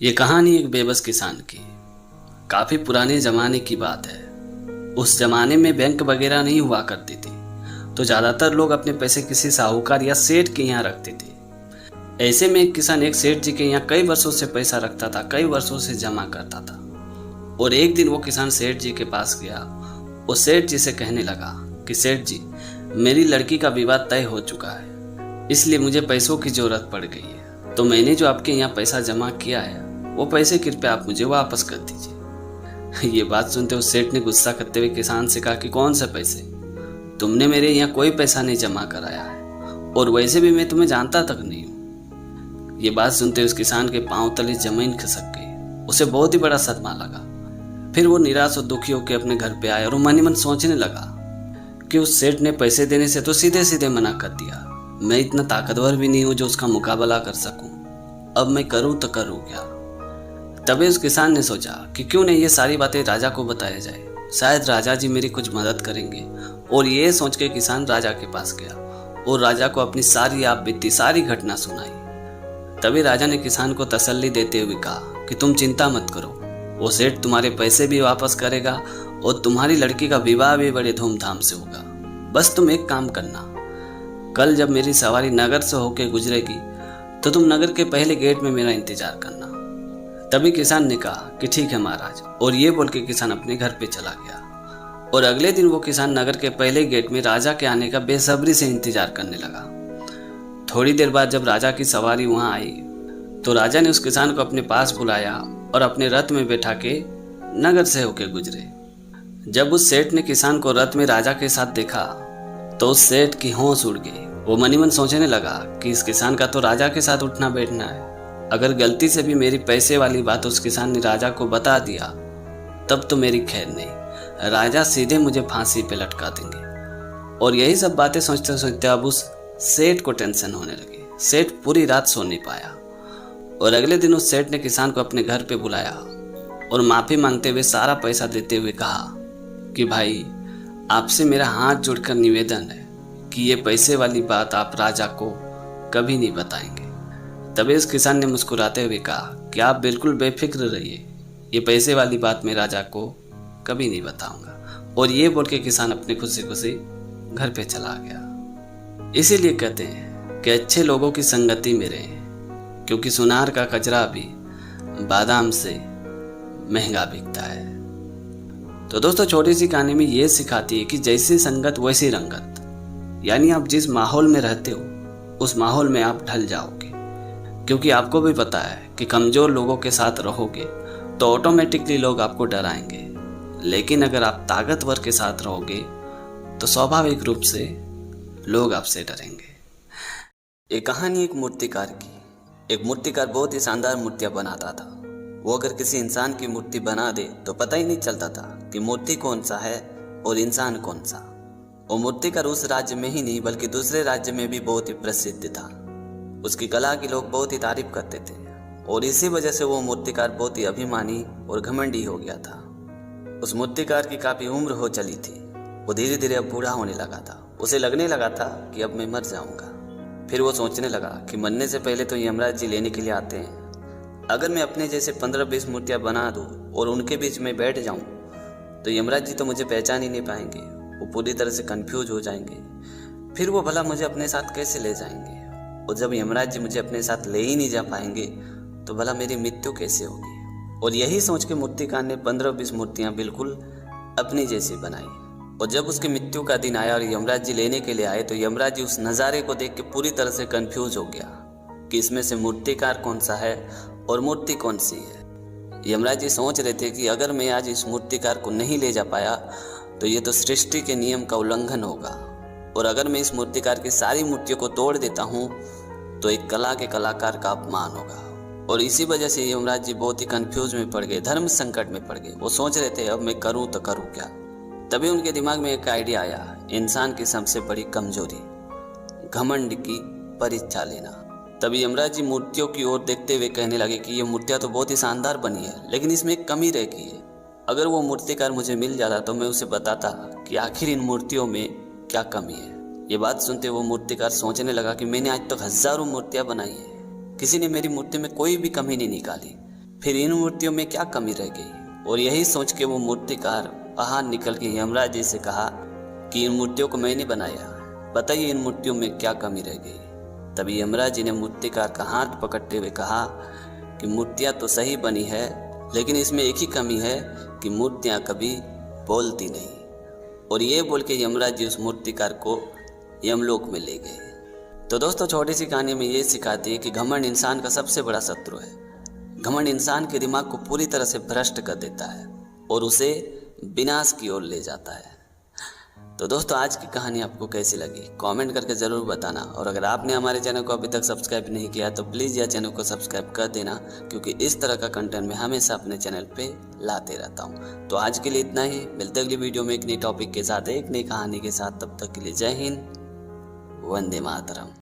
ये कहानी एक बेबस किसान की काफ़ी पुराने ज़माने की बात है। उस ज़माने में बैंक वगैरह नहीं हुआ करती थी, तो ज़्यादातर लोग अपने पैसे किसी साहूकार या सेठ के यहाँ रखते थे। ऐसे में एक किसान एक सेठ जी के यहाँ कई वर्षों से पैसा रखता था, कई वर्षों से जमा करता था। और एक दिन वो किसान सेठ जी के पास गया। वो सेठ जी से कहने लगा कि सेठ जी, मेरी लड़की का विवाह तय हो चुका है, इसलिए मुझे पैसों की ज़रूरत पड़ गई है। तो मैंने जो आपके यहाँ पैसा जमा किया है, वो पैसे कृपया आप मुझे वापस कर दीजिए। ये बात सुनते उस सेठ ने गुस्सा करते हुए किसान से कहा कि कौन से पैसे? तुमने मेरे यहाँ कोई पैसा नहीं जमा कराया है, और वैसे भी मैं तुम्हें जानता तक नहीं हूँ। ये बात सुनते उस किसान के पांव तले जमीन खिसक गई। उसे बहुत ही बड़ा सदमा लगा। फिर वो निराश और दुखी होकर अपने घर पे आया और मन ही मन सोचने लगा कि उस सेठ ने पैसे देने से तो सीधे सीधे मना कर दिया। मैं इतना ताकतवर भी नहीं हूँ जो उसका मुकाबला कर सकूं। अब मैं करूँ तो करूँ क्या? तभी उस किसान ने सोचा कि क्यों नहीं ये सारी बातें राजा को बताया जाए, शायद राजा जी मेरी कुछ मदद करेंगे। और ये सोच के किसान राजा के पास गया और राजा को अपनी सारी आप बीती सारी घटना सुनाई। तभी राजा ने किसान को तसल्ली देते हुए कहा कि तुम चिंता मत करो, वो सेठ तुम्हारे पैसे भी वापस करेगा और तुम्हारी लड़की का विवाह भी बड़े धूमधाम से होगा। बस तुम एक काम करना, कल जब मेरी सवारी नगर से होकर गुजरेगी तो तुम नगर के पहले गेट में मेरा इंतजार करना। तभी किसान ने कहा कि ठीक है महाराज, और ये बोल के किसान अपने घर पे चला गया। और अगले दिन वो किसान नगर के पहले गेट में राजा के आने का बेसब्री से इंतजार करने लगा। थोड़ी देर बाद जब राजा की सवारी वहां आई तो राजा ने उस किसान को अपने पास बुलाया और अपने रथ में बैठा के नगर से होकर गुजरे। जब उस सेठ ने किसान को रथ में राजा के साथ देखा तो उस सेठ की होश उड़ गई। वो मन ही मन सोचने लगा कि इस किसान का तो राजा के साथ उठना बैठना है। अगर गलती से भी मेरी पैसे वाली बात उस किसान ने राजा को बता दिया तब तो मेरी खैर नहीं, राजा सीधे मुझे फांसी पे लटका देंगे। और यही सब बातें सोचते सोचते अब उस सेठ को टेंशन होने लगी। सेठ पूरी रात सो नहीं पाया और अगले दिन उस सेठ ने किसान को अपने घर पे बुलाया और माफी मांगते हुए सारा पैसा देते हुए कहा कि भाई, आपसे मेरा हाथ जोड़कर निवेदन है कि ये पैसे वाली बात आप राजा को कभी नहीं बताएंगे। तभी उस किसान ने मुस्कुराते हुए कहा कि आप बिल्कुल बेफिक्र रहिए, ये पैसे वाली बात मैं राजा को कभी नहीं बताऊंगा। और ये बोल के किसान अपनी खुशी खुशी घर पे चला गया। इसीलिए कहते हैं कि अच्छे लोगों की संगति में रहें, क्योंकि सुनार का कचरा भी बादाम से महंगा बिकता है। तो दोस्तों, छोटी सी कहानी में ये सिखाती है कि जैसी संगत वैसी रंगत, यानी आप जिस माहौल में रहते हो उस माहौल में आप ढल जाओगे। क्योंकि आपको भी पता है कि कमज़ोर लोगों के साथ रहोगे तो ऑटोमेटिकली लोग आपको डराएंगे, लेकिन अगर आप ताकतवर के साथ रहोगे तो स्वाभाविक रूप से लोग आपसे डरेंगे। ये कहानी एक मूर्तिकार की। एक मूर्तिकार बहुत ही शानदार मूर्तियाँ बनाता था। वो अगर किसी इंसान की मूर्ति बना दे तो पता ही नहीं चलता था कि मूर्ति कौन सा है और इंसान कौन सा। वो मूर्तिकार उस राज्य में ही नहीं बल्कि दूसरे राज्य में भी बहुत ही प्रसिद्ध था। उसकी कला की लोग बहुत ही तारीफ करते थे और इसी वजह से वो मूर्तिकार बहुत ही अभिमानी और घमंडी हो गया था। उस मूर्तिकार की काफ़ी उम्र हो चली थी। वो धीरे धीरे अब बूढ़ा होने लगा था। उसे लगने लगा था कि अब मैं मर जाऊंगा। फिर वो सोचने लगा कि मरने से पहले तो यमराज जी लेने के लिए आते हैं। अगर मैं अपने जैसे 15-20 मूर्तियाँ बना दूँ और उनके बीच में बैठ जाऊँ तो यमराज जी तो मुझे पहचान ही नहीं पाएंगे। वो पूरी तरह से कंफ्यूज हो जाएंगे। फिर वो भला मुझे अपने साथ कैसे ले जाएंगे? और जब यमराज जी मुझे अपने साथ ले ही नहीं जा पाएंगे तो भला मेरी मृत्यु कैसे होगी? और यही सोच के मूर्तिकार ने 15-20 मूर्तियाँ बिल्कुल अपनी जैसी बनाई। और जब उसकी मृत्यु का दिन आया और यमराज जी लेने के लिए आए तो यमराज जी उस नज़ारे को देख के पूरी तरह से कंफ्यूज हो गया कि इसमें से मूर्तिकार कौन सा है और मूर्ति कौन सी है। यमराज जी सोच रहे थे कि अगर मैं आज इस मूर्तिकार को नहीं ले जा पाया तो ये तो सृष्टि के नियम का उल्लंघन होगा, और अगर मैं इस मूर्तिकार की सारी मूर्तियों को तोड़ देता हूँ तो एक कला के कलाकार का अपमान होगा। और इसी वजह से यमराज जी बहुत ही कंफ्यूज में पड़ गए, धर्म संकट में पड़ गए। वो सोच रहे थे अब मैं करूँ तो करूँ क्या। तभी उनके दिमाग में एक आइडिया आया, इंसान की सबसे बड़ी कमजोरी घमंड की परीक्षा लेना। तभी यमराज जी मूर्तियों की ओर देखते हुए कहने लगे कि ये मूर्तियाँ तो बहुत ही शानदार बनी है, लेकिन इसमें एक कमी रह गई है। अगर वो मूर्तिकार मुझे मिल जाता तो मैं उसे बताता कि आखिर इन मूर्तियों में क्या कमी है। ये बात सुनते वो मूर्तिकार सोचने लगा कि मैंने आज तक हजारों मूर्तियां बनाई हैं, किसी ने मेरी मूर्ति में कोई भी कमी नहीं निकाली, फिर इन मूर्तियों में क्या कमी रह गई। और यही सोच के वो मूर्तिकार बाहर निकल के यमराज जी से कहा कि इन मूर्तियों को मैंने बनाया, बताइए इन मूर्तियों में क्या कमी रह गई। तभी यमराज जी ने मूर्तिकार का हाथ पकड़ते हुए कहा कि मूर्तियाँ तो सही बनी है, लेकिन इसमें एक ही कमी है कि मूर्तियाँ कभी बोलती नहीं। और ये बोल के यमराज जी उस मूर्तिकार को यमलोक में ले गए। तो दोस्तों, छोटी सी कहानी में ये सिखाती है कि घमंड इंसान का सबसे बड़ा शत्रु है। घमंड इंसान के दिमाग को पूरी तरह से भ्रष्ट कर देता है और उसे विनाश की ओर ले जाता है। तो दोस्तों, आज की कहानी आपको कैसी लगी कमेंट करके ज़रूर बताना। और अगर आपने हमारे चैनल को अभी तक सब्सक्राइब नहीं किया तो प्लीज़ यह चैनल को सब्सक्राइब कर देना, क्योंकि इस तरह का कंटेंट मैं हमेशा अपने चैनल पे लाते रहता हूँ। तो आज के लिए इतना ही, मिलते अगली वीडियो में एक नई टॉपिक के साथ, एक नई कहानी के साथ। तब तक के लिए जय हिंद, वंदे मातरम।